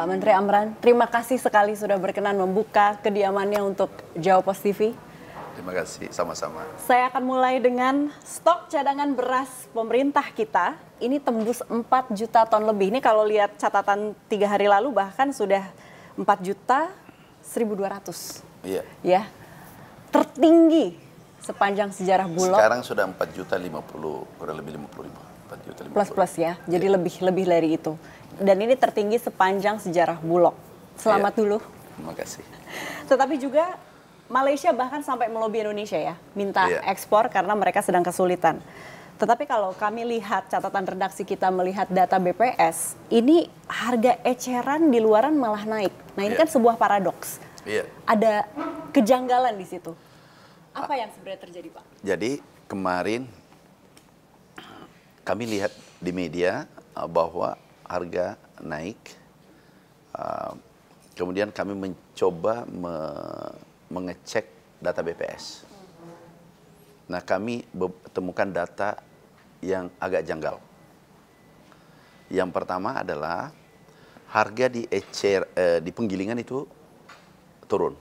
Pak Menteri Amran, terima kasih sekali sudah berkenan membuka kediamannya untuk Jawa Post TV. Terima kasih, sama-sama. Saya akan mulai dengan stok cadangan beras pemerintah kita. Ini tembus 4 juta ton lebih. Ini kalau lihat catatan 3 hari lalu bahkan sudah 4 juta 1.200. Iya. Ya, tertinggi sepanjang sejarah Bulog. Sekarang sudah 4 juta 50, kurang lebih 50 ribu. 4 juta 50. Plus ya, jadi lebih dari itu. Dan ini tertinggi sepanjang sejarah Bulog. Selamat dulu. Terima kasih. Tetapi juga Malaysia bahkan sampai melobi Indonesia ya, minta ekspor karena mereka sedang kesulitan. Tetapi kalau kami lihat catatan redaksi kita melihat data BPS, ini harga eceran di luaran malah naik. Nah ini kan sebuah paradoks. Ada kejanggalan di situ. Apa yang sebenarnya terjadi, Pak? Jadi kemarin kami lihat di media bahwa harga naik. Kemudian kami mencoba mengecek data BPS. Nah, kami temukan data yang agak janggal. Yang pertama adalah harga di penggilingan itu turun.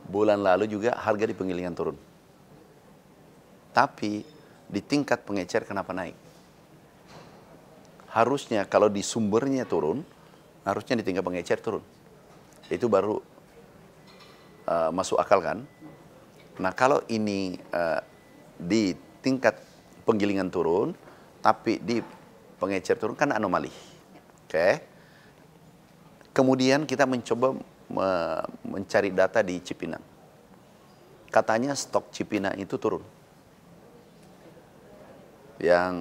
Bulan lalu juga harga di penggilingan turun. Tapi di tingkat pengecer kenapa naik? Harusnya kalau di sumbernya turun, harusnya di tingkat pengecer turun. Itu baru masuk akal kan? Nah kalau ini di tingkat penggilingan turun, tapi di pengecer turun kan anomali. Kemudian kita mencoba mencari data di Cipinang. Katanya stok Cipinang itu turun. Yang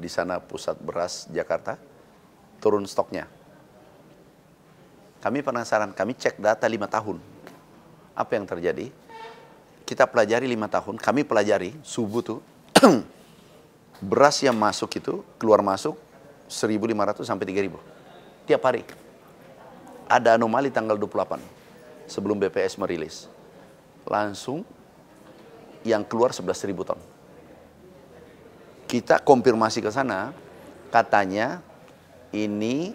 di sana pusat beras Jakarta turun stoknya. Kami penasaran, kami cek data 5 tahun. Apa yang terjadi? Kita pelajari 5 tahun, kami pelajari subuh tuh beras yang masuk itu keluar masuk 1.500 sampai 3.000 tiap hari. Ada anomali tanggal 28 sebelum BPS merilis. Langsung yang keluar 11.000 ton. Kita konfirmasi ke sana, katanya ini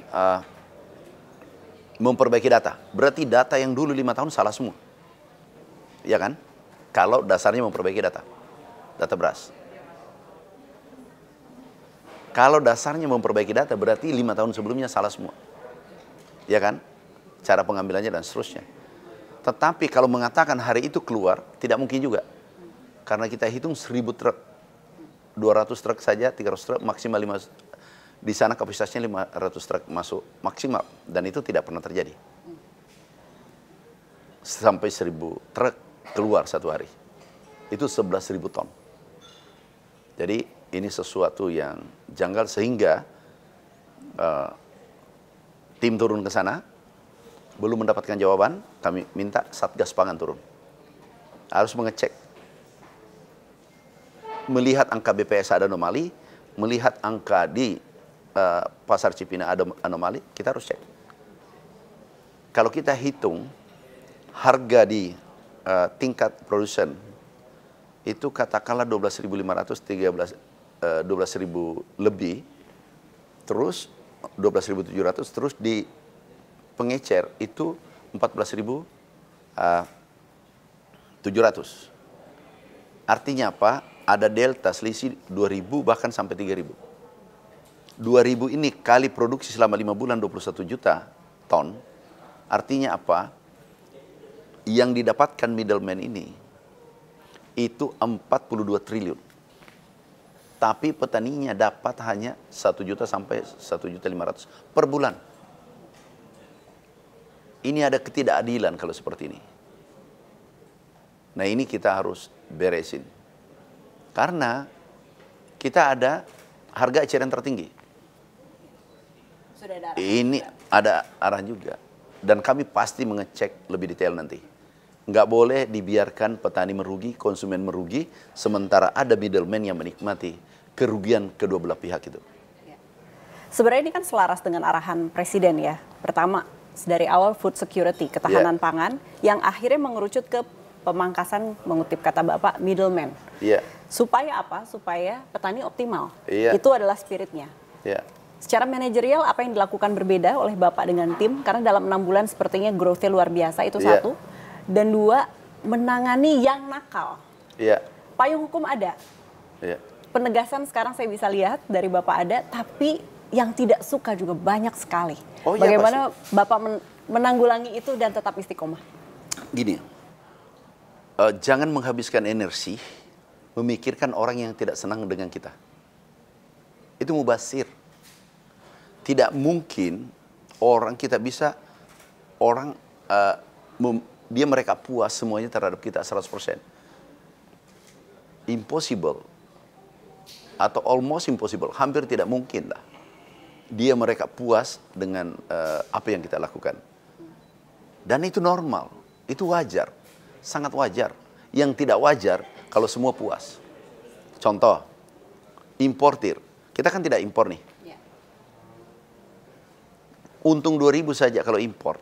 memperbaiki data. Berarti data yang dulu 5 tahun salah semua. Ya kan? Kalau dasarnya memperbaiki data beras. Kalau dasarnya memperbaiki data, berarti 5 tahun sebelumnya salah semua. Ya kan? Cara pengambilannya dan seterusnya. Tetapi kalau mengatakan hari itu keluar, tidak mungkin juga. Karena kita hitung 1.000 truk. 200 truk saja, 300 truk, maksimal 5. Di sana kapasitasnya 500 truk masuk maksimal. Dan itu tidak pernah terjadi. Sampai 1.000 truk keluar satu hari. Itu 11.000 ton. Jadi ini sesuatu yang janggal sehingga tim turun ke sana. Belum mendapatkan jawaban, kami minta Satgas Pangan turun. Harus mengecek. Melihat angka BPS ada anomali, melihat angka di pasar Cipinang ada anomali, kita harus cek. Kalau kita hitung harga di tingkat produsen itu katakanlah 12.500, 12.000 lebih, terus 12.700, terus di pengecer itu 14.700. Artinya apa? Ada delta selisih 2.000 bahkan sampai 3.000. 2.000 ini kali produksi selama 5 bulan 21 juta ton. Artinya apa? Yang didapatkan middleman ini itu 42 triliun. Tapi petaninya dapat hanya 1 juta sampai 1.500.000 per bulan. Ini ada ketidakadilan kalau seperti ini. Nah ini kita harus beresin. Karena kita ada harga eceran tertinggi. Sudah ada arahan. Ini ada arahan juga. Dan kami pasti mengecek lebih detail nanti. Nggak boleh dibiarkan petani merugi, konsumen merugi, sementara ada middleman yang menikmati kerugian kedua belah pihak itu. Sebenarnya ini kan selaras dengan arahan Presiden ya. Pertama, dari awal food security, ketahanan pangan, yang akhirnya mengerucut ke pemangkasan, mengutip kata Bapak, middleman. Supaya apa? Supaya petani optimal. Itu adalah spiritnya. Secara manajerial apa yang dilakukan berbeda oleh Bapak dengan tim? Karena dalam 6 bulan sepertinya growth-nya luar biasa, itu satu. Dan dua, menangani yang nakal. Payung hukum ada. Penegasan sekarang saya bisa lihat dari Bapak ada, tapi yang tidak suka juga banyak sekali. Bagaimana Bapak menanggulangi itu dan tetap istiqomah? Gini, jangan menghabiskan energi memikirkan orang yang tidak senang dengan kita. Itu mubazir. Tidak mungkin kita bisa mereka puas semuanya terhadap kita 100%. Impossible. Atau almost impossible. Hampir tidak mungkin lah. Mereka puas dengan apa yang kita lakukan. Dan itu normal. Itu wajar. Sangat wajar. Yang tidak wajar kalau semua puas. Contoh, importir. Kita kan tidak impor nih. Untung 2.000 saja kalau impor.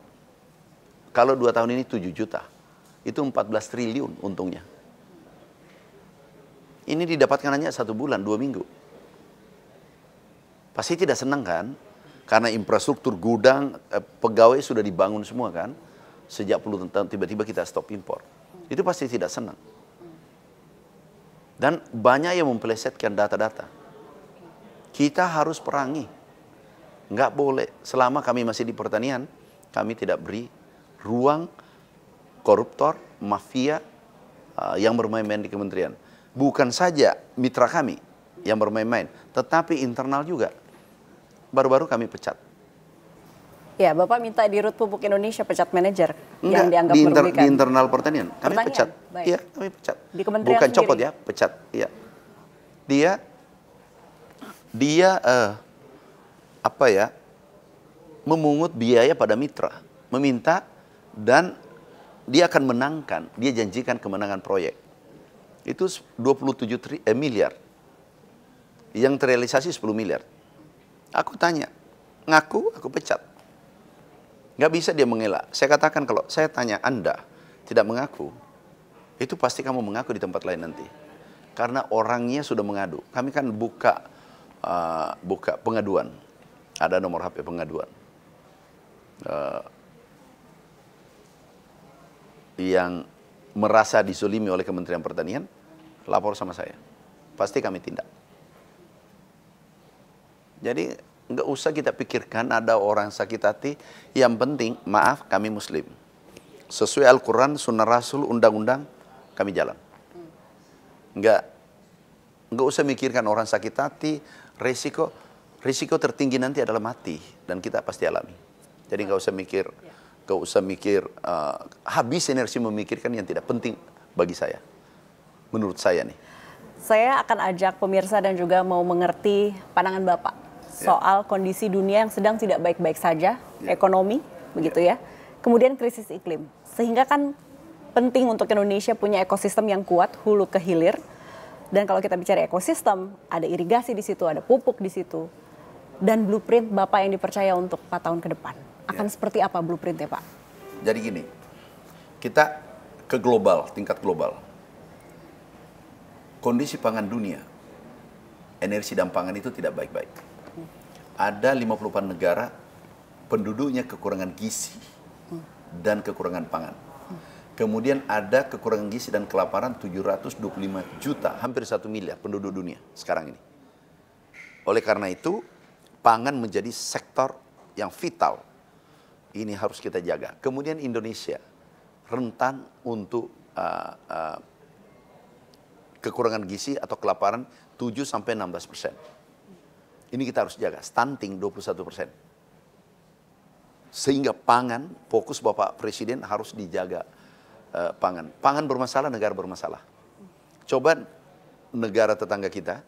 Kalau 2 tahun ini 7 juta. Itu 14 triliun untungnya. Ini didapatkan hanya 1 bulan, 2 minggu. Pasti tidak senang kan? Karena infrastruktur gudang, pegawai sudah dibangun semua kan? Sejak puluhan tahun tiba-tiba kita stop impor. Itu pasti tidak senang. Dan banyak yang mempelesetkan data-data. Kita harus perangi. Nggak boleh. Selama kami masih di pertanian, kami tidak beri ruang koruptor, mafia yang bermain-main di kementerian. Bukan saja mitra kami yang bermain-main, tetapi internal juga. Baru-baru kami pecat. Ya, Bapak minta di Rut Pupuk Indonesia pecat manajer yang dianggap merugikan. Di internal pertanian, kami pecat. Iya, kami pecat. Di kementerian bukan sendiri. Copot ya, pecat. Iya. Dia memungut biaya pada mitra, meminta, dan dia akan menangkan, dia janjikan kemenangan proyek. Itu 27 miliar. Yang terrealisasi 10 miliar. Aku tanya, ngaku, aku pecat. Nggak bisa dia mengelak. Saya katakan kalau saya tanya Anda tidak mengaku, itu pasti kamu mengaku di tempat lain nanti. Karena orangnya sudah mengadu. Kami kan buka pengaduan. Ada nomor HP pengaduan. Yang merasa dizolimi oleh Kementerian Pertanian, lapor sama saya. Pasti kami tindak. Jadi nggak usah kita pikirkan ada orang sakit hati. Yang penting, maaf, kami Muslim. Sesuai Al-Quran, Sunnah Rasul, undang-undang, kami jalan. Nggak usah mikirkan orang sakit hati, risiko tertinggi nanti adalah mati, dan kita pasti alami. Jadi nggak usah mikir, habis energi memikirkan yang tidak penting bagi saya. Menurut saya nih. Saya akan ajak pemirsa dan juga mau mengerti pandangan Bapak soal kondisi dunia yang sedang tidak baik-baik saja, ekonomi, begitu ya. Kemudian krisis iklim. Sehingga kan penting untuk Indonesia punya ekosistem yang kuat, hulu ke hilir. Dan kalau kita bicara ekosistem, ada irigasi di situ, ada pupuk di situ. Dan blueprint Bapak yang dipercaya untuk 4 tahun ke depan. Akan seperti apa blueprintnya, Pak? Jadi gini, kita ke global, tingkat global. Kondisi pangan dunia, energi dan pangan itu tidak baik-baik. Ada 54 negara, penduduknya kekurangan gizi dan kekurangan pangan. Kemudian ada kekurangan gizi dan kelaparan 725 juta, hampir 1 miliar penduduk dunia sekarang ini. Oleh karena itu, pangan menjadi sektor yang vital. Ini harus kita jaga. Kemudian Indonesia rentan untuk kekurangan gizi atau kelaparan 7-16%. Ini kita harus jaga. Stunting 21%. Sehingga pangan, fokus Bapak Presiden harus dijaga. Pangan. Pangan bermasalah, negara bermasalah. Coba negara tetangga kita,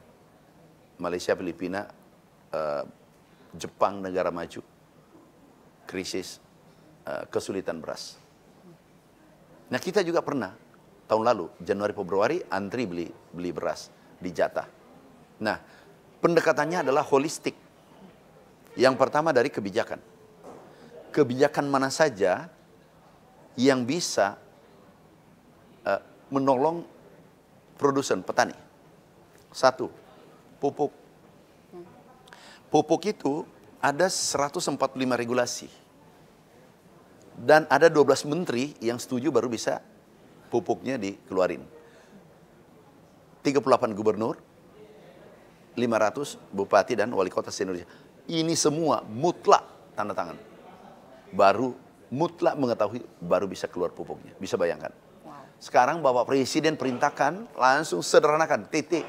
Malaysia, Filipina, Jepang, negara maju, krisis, kesulitan beras. Nah kita juga pernah, tahun lalu, Januari, Februari, antri beli beras di jatah. Nah, pendekatannya adalah holistik. Yang pertama dari kebijakan. Kebijakan mana saja yang bisa menolong produsen, petani. 1, pupuk. Pupuk itu ada 145 regulasi. Dan ada 12 menteri yang setuju baru bisa pupuknya dikeluarin. 38 gubernur, 500 bupati dan wali kota se-Indonesia. Ini semua mutlak tanda tangan. Baru mutlak mengetahui baru bisa keluar pupuknya. Bisa bayangkan. Sekarang Bapak Presiden perintahkan langsung sederhanakan titik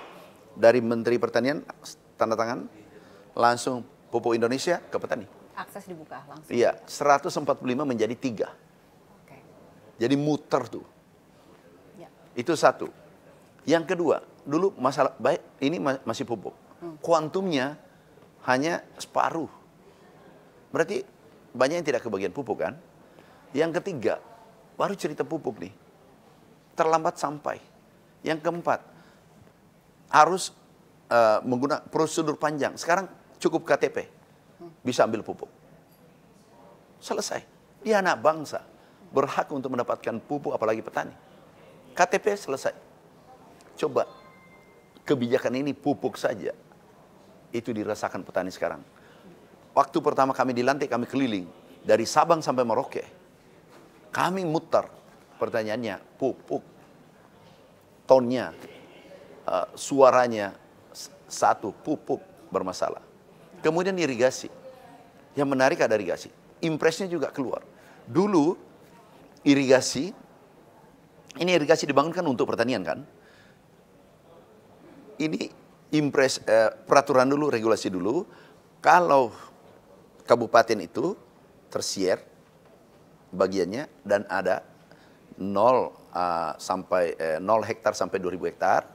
dari Menteri Pertanian tanda tangan langsung pupuk Indonesia ke petani. Akses dibuka langsung. Iya, 145 menjadi 3. Oke. Jadi muter tuh. Ya. Itu satu. Yang kedua, dulu masalah baik ini masih pupuk. Kuantumnya hanya separuh. Berarti banyak yang tidak kebagian pupuk kan? Yang ketiga, baru cerita pupuk nih. Terlambat sampai. Yang keempat, harus menggunakan prosedur panjang. Sekarang cukup KTP. Bisa ambil pupuk. Selesai. Dia anak bangsa. Berhak untuk mendapatkan pupuk apalagi petani. KTP selesai. Coba kebijakan ini pupuk saja. Itu dirasakan petani sekarang. Waktu pertama kami dilantik kami keliling. Dari Sabang sampai Merauke. Kami muter. Pertanyaannya pupuk. Tonnya. Suaranya. Satu pupuk bermasalah. Kemudian irigasi. Yang menarik ada irigasi. Impresnya juga keluar. Dulu irigasi, ini irigasi dibangunkan untuk pertanian kan? Ini peraturan dulu, regulasi dulu. Kalau kabupaten itu tersier bagiannya dan ada 0 hektar sampai 2.000 hektar,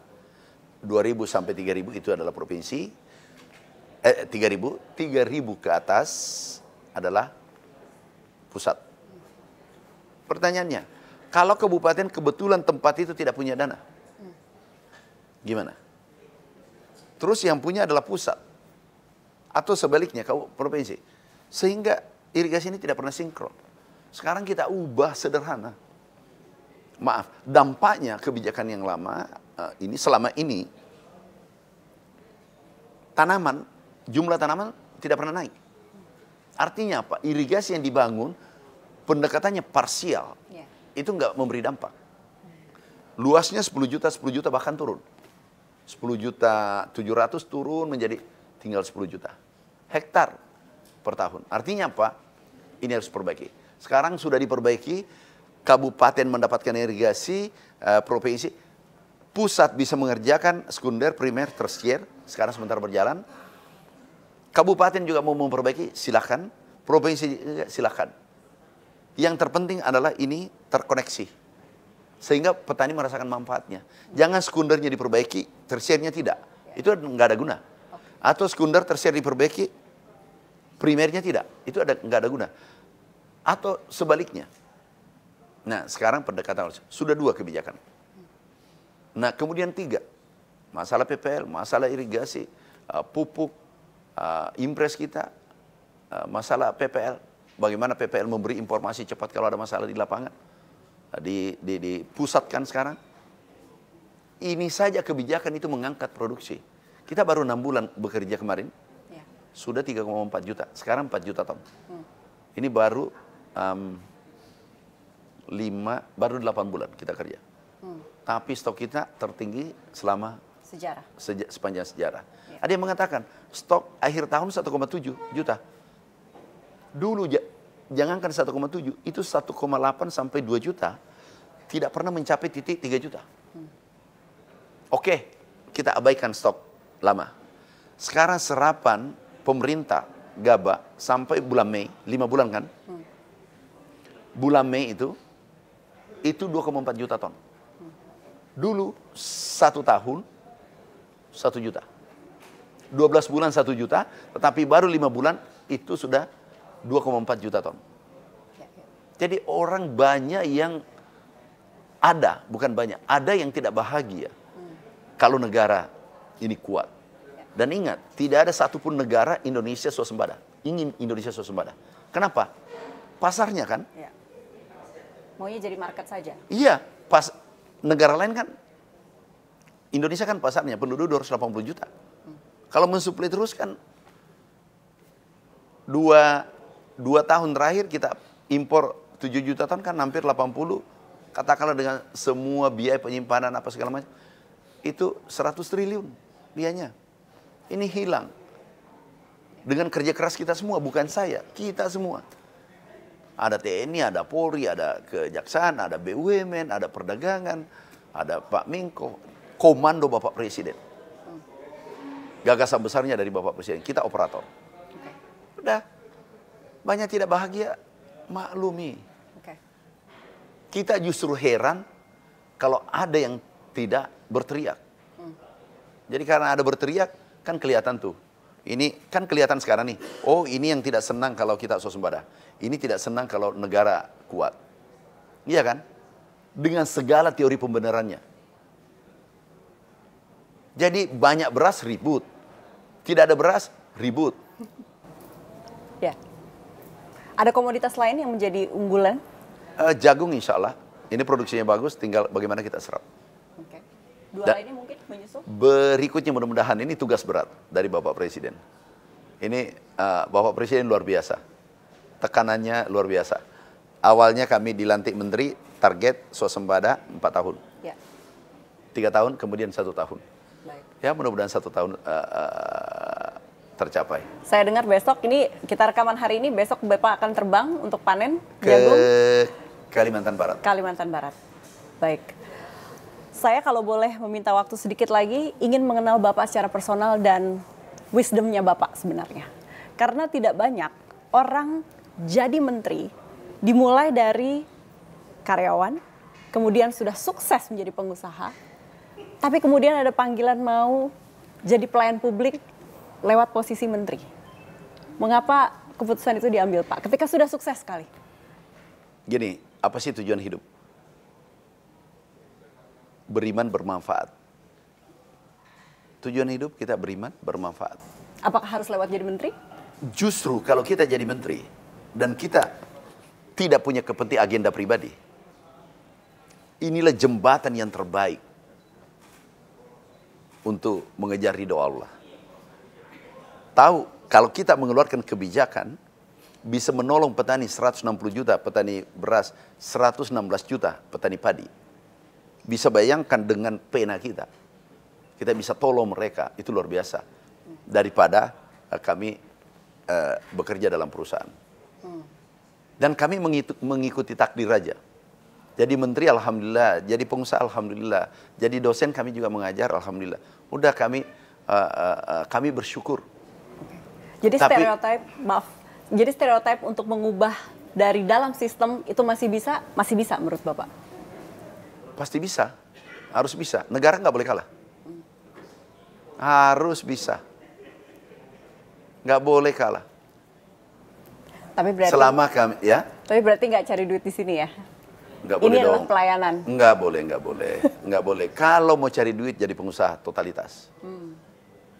2.000 sampai 3.000 itu adalah provinsi. 3.000 ke atas adalah pusat. Pertanyaannya, kalau kabupaten kebetulan tempat itu tidak punya dana, gimana? Terus yang punya adalah pusat. Atau sebaliknya, provinsi. Sehingga irigasi ini tidak pernah sinkron. Sekarang kita ubah sederhana. Maaf, dampaknya kebijakan yang lama, ini selama ini, jumlah tanaman tidak pernah naik. Artinya apa? Irigasi yang dibangun, pendekatannya parsial. Itu nggak memberi dampak. Luasnya 10 juta bahkan turun. 10.700.000 turun menjadi tinggal 10 juta. Hektar per tahun. Artinya apa? Ini harus perbaiki. Sekarang sudah diperbaiki, kabupaten mendapatkan irigasi, provinsi, pusat bisa mengerjakan sekunder, primer, tersier, sekarang sebentar berjalan. Kabupaten juga mau memperbaiki, silakan. Provinsi juga silakan. Yang terpenting adalah ini terkoneksi. Sehingga petani merasakan manfaatnya. Jangan sekundernya diperbaiki, tersiernya tidak. Itu nggak ada guna. Atau sekunder tersier diperbaiki, primernya tidak. Itu nggak ada guna. Atau sebaliknya. Nah sekarang pendekatan sudah 2 kebijakan. Nah kemudian 3. Masalah PPL, masalah irigasi, pupuk, impres kita, masalah PPL, bagaimana PPL memberi informasi cepat kalau ada masalah di lapangan, dipusatkan sekarang. Ini saja kebijakan itu mengangkat produksi. Kita baru 6 bulan bekerja kemarin, sudah 3,4 juta, sekarang 4 juta ton. Ini baru 8 bulan kita kerja. Tapi stok kita tertinggi selama sepanjang sejarah. Ada yang mengatakan stok akhir tahun 1,7 juta. Dulu jangankan 1,7, itu 1,8 sampai 2 juta tidak pernah mencapai titik 3 juta. Oke, kita abaikan stok lama. Sekarang serapan pemerintah gabah sampai bulan Mei, 5 bulan kan? Bulan Mei itu 2,4 juta ton. Dulu 1 tahun 1 juta. 12 bulan 1 juta, tetapi baru 5 bulan itu sudah 2,4 juta ton. Jadi orang banyak yang ada, bukan banyak, ada yang tidak bahagia kalau negara ini kuat. Dan ingat, tidak ada satupun negara Indonesia swasembada. Ingin Indonesia swasembada. Kenapa? Pasarnya kan? Maunya jadi market saja. Iya, negara lain kan, Indonesia kan pasarnya penduduk 280 juta. Kalau mensuplai terus kan dua tahun terakhir kita impor 7 juta ton kan hampir 80, katakanlah dengan semua biaya penyimpanan apa segala macam, itu 100 triliun biayanya. Ini hilang. Dengan kerja keras kita semua, bukan saya, kita semua. Ada TNI, ada Polri, ada Kejaksaan, ada BUMN, ada Perdagangan, ada Pak Menko, komando Bapak Presiden. Gagasan besarnya dari Bapak Presiden, kita operator. Udah, banyak tidak bahagia, maklumi. Kita justru heran kalau ada yang tidak berteriak. Jadi karena ada berteriak, kan kelihatan tuh. Ini kan kelihatan sekarang nih. Oh, ini yang tidak senang kalau kita swasembada. Ini tidak senang kalau negara kuat. Iya kan? Dengan segala teori pembenarannya. Jadi banyak beras ribut. Tidak ada beras ribut. Ya. Ada komoditas lain yang menjadi unggulan? Jagung insya Allah. Ini produksinya bagus, tinggal bagaimana kita serap. Oke. Dua lainnya mungkin menyusul? Berikutnya mudah-mudahan ini tugas berat dari Bapak Presiden. Ini Bapak Presiden luar biasa. Tekanannya luar biasa. Awalnya kami dilantik menteri, target swasembada 4 tahun. Ya. 3 tahun, kemudian 1 tahun. Baik. Ya mudah-mudahan 1 tahun tercapai. Saya dengar besok ini, kita rekaman hari ini, besok Bapak akan terbang untuk panen ke jagung? Kalimantan Barat. Kalimantan Barat. Baik. Saya kalau boleh meminta waktu sedikit lagi, ingin mengenal Bapak secara personal dan wisdomnya Bapak sebenarnya. Karena tidak banyak orang jadi menteri, dimulai dari karyawan, kemudian sudah sukses menjadi pengusaha, tapi kemudian ada panggilan mau jadi pelayan publik lewat posisi menteri. Mengapa keputusan itu diambil, Pak? Ketika sudah sukses sekali. Gini, apa sih tujuan hidup? Beriman bermanfaat. Tujuan hidup kita beriman bermanfaat. Apakah harus lewat jadi menteri? Justru kalau kita jadi menteri dan kita tidak punya kepentingan agenda pribadi, inilah jembatan yang terbaik untuk mengejar ridho Allah. Tahu kalau kita mengeluarkan kebijakan bisa menolong petani 160 juta petani beras, 116 juta petani padi. Bisa bayangkan dengan pena kita bisa tolong mereka, itu luar biasa. Daripada kami bekerja dalam perusahaan. Dan kami mengikuti takdir aja. Jadi menteri alhamdulillah, jadi pengusaha alhamdulillah, jadi dosen kami juga mengajar alhamdulillah. Udah kami bersyukur. Jadi stereotip, maaf. Jadi stereotip untuk mengubah dari dalam sistem itu masih bisa menurut Bapak? Pasti bisa, harus bisa. Negara nggak boleh kalah. Harus bisa. Nggak boleh kalah. Tapi berarti selama kami, ya? Tapi berarti nggak cari duit di sini ya? Nggak boleh ini adalah pelayanan. Nggak boleh. Kalau mau cari duit jadi pengusaha totalitas.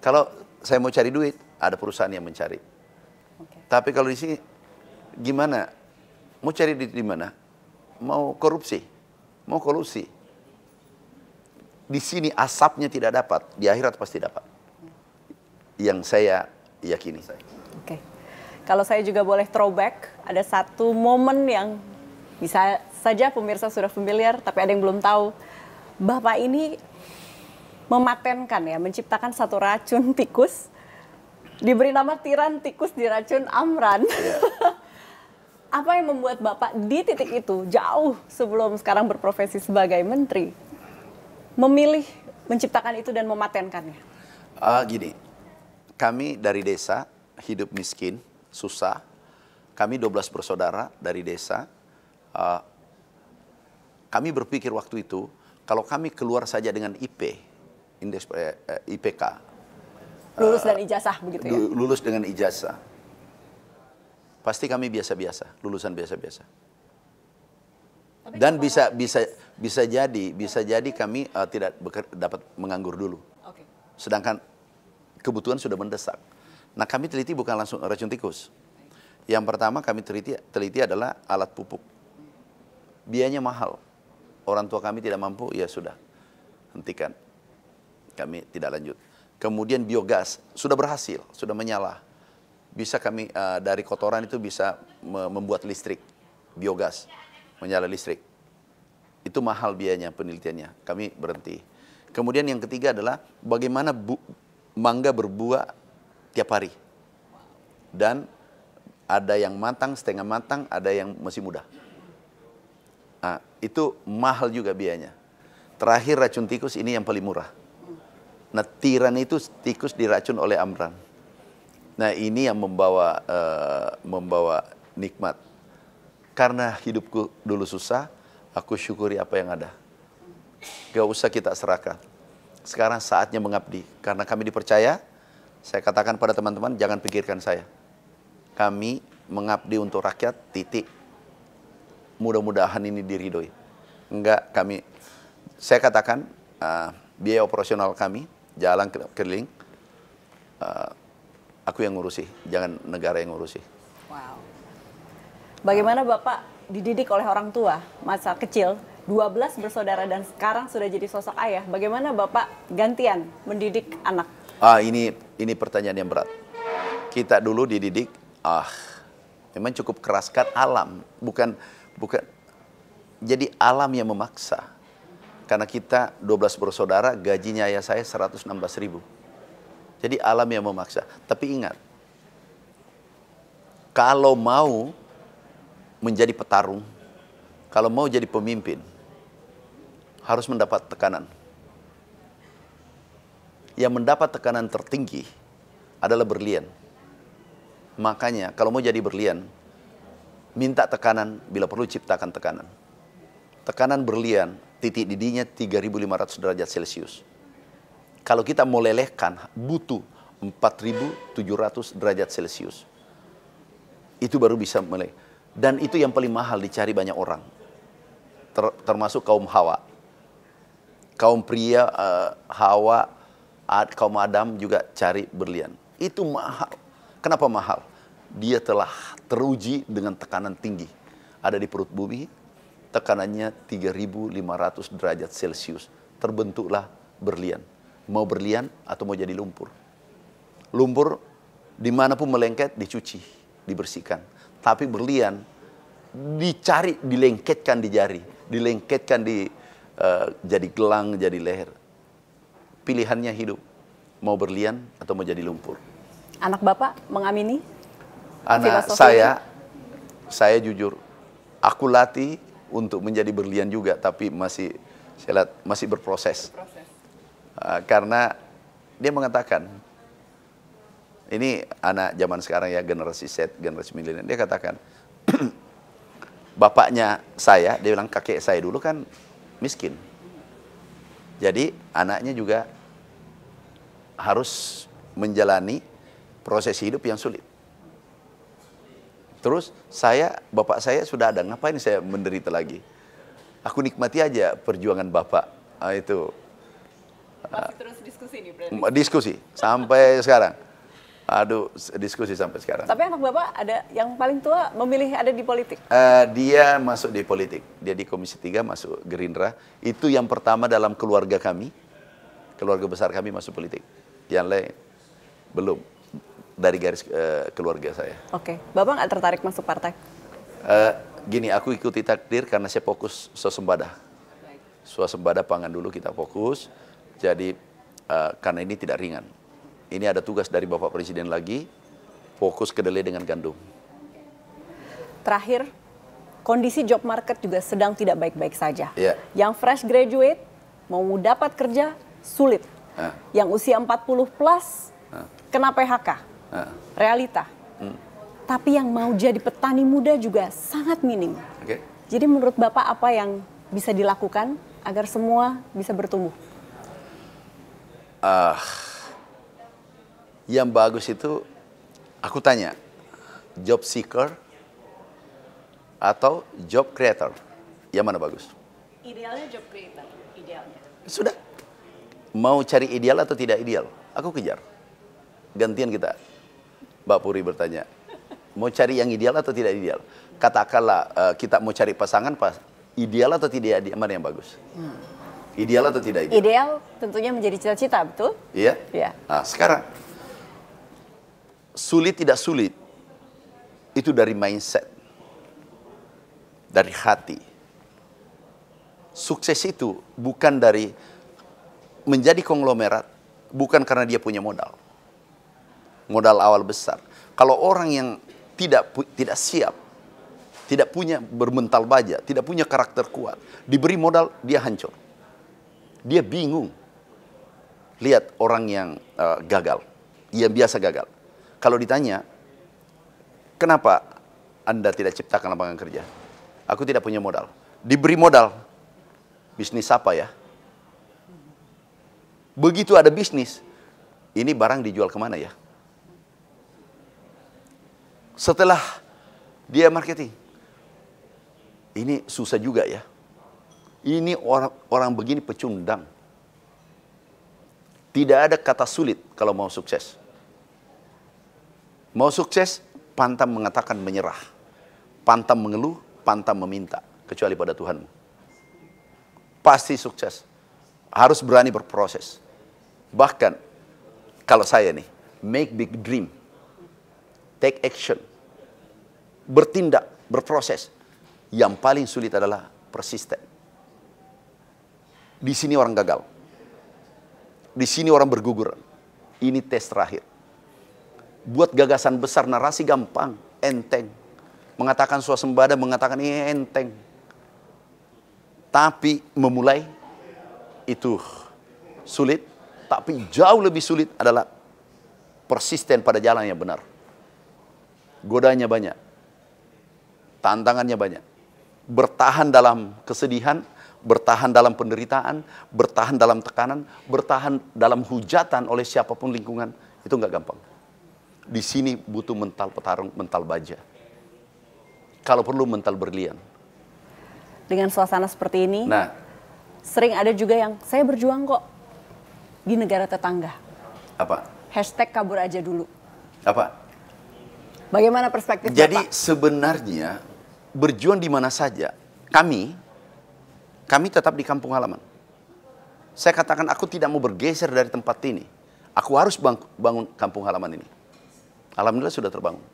Kalau saya mau cari duit, ada perusahaan yang mencari. Tapi kalau di sini gimana? Mau cari duit di mana? Mau korupsi, mau kolusi. Di sini asapnya tidak dapat, di akhirat pasti dapat. Yang saya yakini. Oke. Kalau saya juga boleh throwback, ada satu momen yang bisa saja pemirsa sudah familiar, tapi ada yang belum tahu. Bapak ini mematenkan ya, menciptakan satu racun tikus, diberi nama tiran tikus diracun Amran. Yeah. Apa yang membuat Bapak di titik itu, jauh sebelum sekarang berprofesi sebagai menteri, memilih menciptakan itu dan mematenkannya? Gini, kami dari desa, hidup miskin, susah. Kami 12 bersaudara dari desa. Kami berpikir waktu itu, kalau kami keluar saja dengan IPK. Lulus dan ijazah begitu ya? Lulus dengan ijazah. Pasti kami biasa-biasa, lulusan biasa-biasa. Dan bisa jadi kami tidak dapat menganggur dulu. Okay. Sedangkan kebutuhan sudah mendesak. Nah, kami teliti bukan langsung racun tikus. Yang pertama kami teliti adalah alat pupuk. Biayanya mahal. Orang tua kami tidak mampu, ya sudah, hentikan. Kami tidak lanjut. Kemudian biogas, sudah berhasil, sudah menyala. bisa kami dari kotoran itu bisa membuat listrik, biogas, menyala listrik. Itu mahal biayanya penelitiannya, kami berhenti. Kemudian yang ketiga adalah bagaimana mangga berbuah tiap hari. Dan ada yang matang, setengah matang, ada yang masih muda. Nah, itu mahal juga biayanya. Terakhir racun tikus ini yang paling murah. Nah, tiran itu tikus diracun oleh Amran. Nah, ini yang membawa nikmat. Karena hidupku dulu susah, aku syukuri apa yang ada. Gak usah kita serahkan. Sekarang saatnya mengabdi. Karena kami dipercaya, saya katakan pada teman-teman, jangan pikirkan saya. Kami mengabdi untuk rakyat, titik. Mudah-mudahan ini diridhoi. Enggak, saya katakan, biaya operasional kami, jalan keliling, aku yang ngurusi, jangan negara yang ngurusi. Wow. Bagaimana Bapak dididik oleh orang tua, masa kecil, 12 bersaudara dan sekarang sudah jadi sosok ayah. Bagaimana Bapak gantian mendidik anak? Ini pertanyaan yang berat. Kita dulu dididik, memang cukup keras kan alam, bukan jadi alam yang memaksa. Karena kita 12 bersaudara, gajinya ayah saya 116.000. Jadi alam yang memaksa. Tapi ingat, kalau mau menjadi petarung, kalau mau jadi pemimpin, harus mendapat tekanan. Yang mendapat tekanan tertinggi adalah berlian. Makanya kalau mau jadi berlian, minta tekanan, bila perlu ciptakan tekanan. Tekanan berlian, titik didihnya 3.500 derajat Celcius. Kalau kita mau lelehkan, butuh 4.700 derajat Celcius. Itu baru bisa meleleh. Dan itu yang paling mahal dicari banyak orang. Termasuk kaum Hawa. Kaum pria Hawa, kaum Adam juga cari berlian. Itu mahal. Kenapa mahal? Dia telah teruji dengan tekanan tinggi. Ada di perut bumi, tekanannya 3.500 derajat Celcius. Terbentuklah berlian. Mau berlian atau mau jadi lumpur. Lumpur dimanapun melengket dicuci, dibersihkan. Tapi berlian dicari, dilengketkan di jari. Dilengketkan jadi gelang, jadi leher. Pilihannya hidup. Mau berlian atau mau jadi lumpur. Anak Bapak mengamini? Anak saya jujur, aku latih untuk menjadi berlian juga, tapi masih berproses. Karena dia mengatakan, ini anak zaman sekarang ya, generasi Z, generasi milenial, dia katakan, bapaknya saya, dia bilang kakek saya dulu kan miskin. Jadi anaknya juga harus menjalani proses hidup yang sulit. Terus bapak saya sudah ada, ngapain saya menderita lagi? Aku nikmati aja perjuangan bapak. Itu. Masih terus diskusi nih berarti? Diskusi, sampai sekarang. Diskusi sampai sekarang. Tapi anak Bapak ada yang paling tua memilih ada di politik? Dia masuk di politik. Dia di Komisi 3 masuk Gerindra. Itu yang pertama dalam keluarga kami. Keluarga besar kami masuk politik. Yang lain belum. Dari garis keluarga saya. Oke, Bapak nggak tertarik masuk partai? Gini, aku ikuti takdir karena saya fokus swasembada. Swasembada pangan dulu kita fokus. Jadi karena ini tidak ringan. Ini ada tugas dari Bapak Presiden lagi, fokus kedelai dengan gandum. Terakhir, kondisi job market juga sedang tidak baik-baik saja. Yeah. Yang fresh graduate mau dapat kerja sulit. Yang usia 40 plus kena PHK. Realita. Tapi yang mau jadi petani muda juga sangat minim. Okay. Jadi menurut Bapak apa yang bisa dilakukan agar semua bisa bertumbuh? Yang bagus itu, aku tanya, job seeker atau job creator, yang mana bagus? Idealnya job creator, idealnya. Sudah, mau cari ideal atau tidak ideal, aku kejar. Gantian kita. Mbak Puri bertanya, mau cari yang ideal atau tidak ideal? Katakanlah kita mau cari pasangan, ideal atau tidak ideal, mana yang bagus? Ideal atau tidak ideal? Ideal tentunya menjadi cita-cita, betul? Iya? Iya. Nah, sekarang, sulit tidak sulit, itu dari mindset, dari hati. Sukses itu bukan dari menjadi konglomerat, bukan karena dia punya modal. Modal awal besar. Kalau orang yang tidak siap, tidak punya bermental baja, tidak punya karakter kuat, diberi modal, dia hancur. Dia bingung. Lihat orang yang gagal, yang biasa gagal. Kalau ditanya, kenapa Anda tidak ciptakan lapangan kerja? Aku tidak punya modal. Diberi modal, bisnis apa ya? Begitu ada bisnis, ini barang dijual kemana ya? Setelah dia marketing, ini susah juga ya. Ini orang begini pecundang. Tidak ada kata sulit kalau mau sukses. Mau sukses, pantang mengatakan menyerah. Pantang mengeluh, pantang meminta. Kecuali pada Tuhanmu. Pasti sukses. Harus berani berproses. Bahkan, kalau saya nih, make big dream. Take action. Bertindak, berproses. Yang paling sulit adalah persisten. Di sini orang gagal. Di sini orang berguguran. Ini tes terakhir. Buat gagasan besar, narasi gampang, enteng. Mengatakan swasembada, mengatakan ini enteng. Tapi memulai itu sulit. Tapi jauh lebih sulit adalah persisten pada jalan yang benar. Godanya banyak. Tantangannya banyak. Bertahan dalam kesedihan, bertahan dalam penderitaan, bertahan dalam tekanan, bertahan dalam hujatan oleh siapapun lingkungan, itu nggak gampang. Di sini butuh mental petarung, mental baja. Kalau perlu mental berlian. Dengan suasana seperti ini, sering ada juga yang saya berjuang kok di negara tetangga. Apa? #kabur aja dulu. Apa? Bagaimana perspektif Jadi Bapak? sebenarnya berjuang di mana saja, kami tetap di kampung halaman. Saya katakan aku tidak mau bergeser dari tempat ini. Aku harus bangun kampung halaman ini. Alhamdulillah sudah terbangun.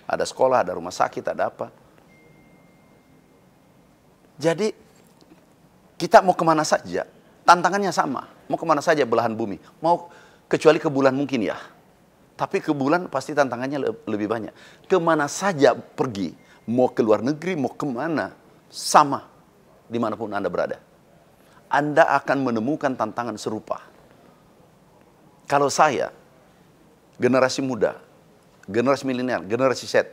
Ada sekolah, ada rumah sakit, ada apa. Jadi kita mau kemana saja, tantangannya sama. Mau kemana saja belahan bumi. Mau kecuali ke bulan mungkin ya. Tapi ke bulan pasti tantangannya lebih banyak. Kemana saja pergi, mau ke luar negeri, mau kemana, sama dimanapun Anda berada. Anda akan menemukan tantangan serupa. Kalau saya, generasi muda, generasi milenial, generasi Z,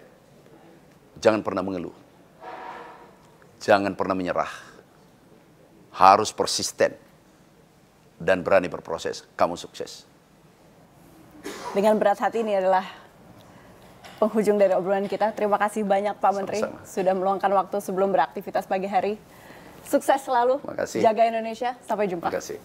jangan pernah mengeluh. Jangan pernah menyerah. Harus persisten. Dan berani berproses. Kamu sukses. Dengan berat hati ini adalah penghujung dari obrolan kita. Terima kasih banyak Pak Menteri. Sama-sama. Sudah meluangkan waktu sebelum beraktivitas pagi hari. Sukses selalu. Makasih. Jaga Indonesia. Sampai jumpa. Terima kasih.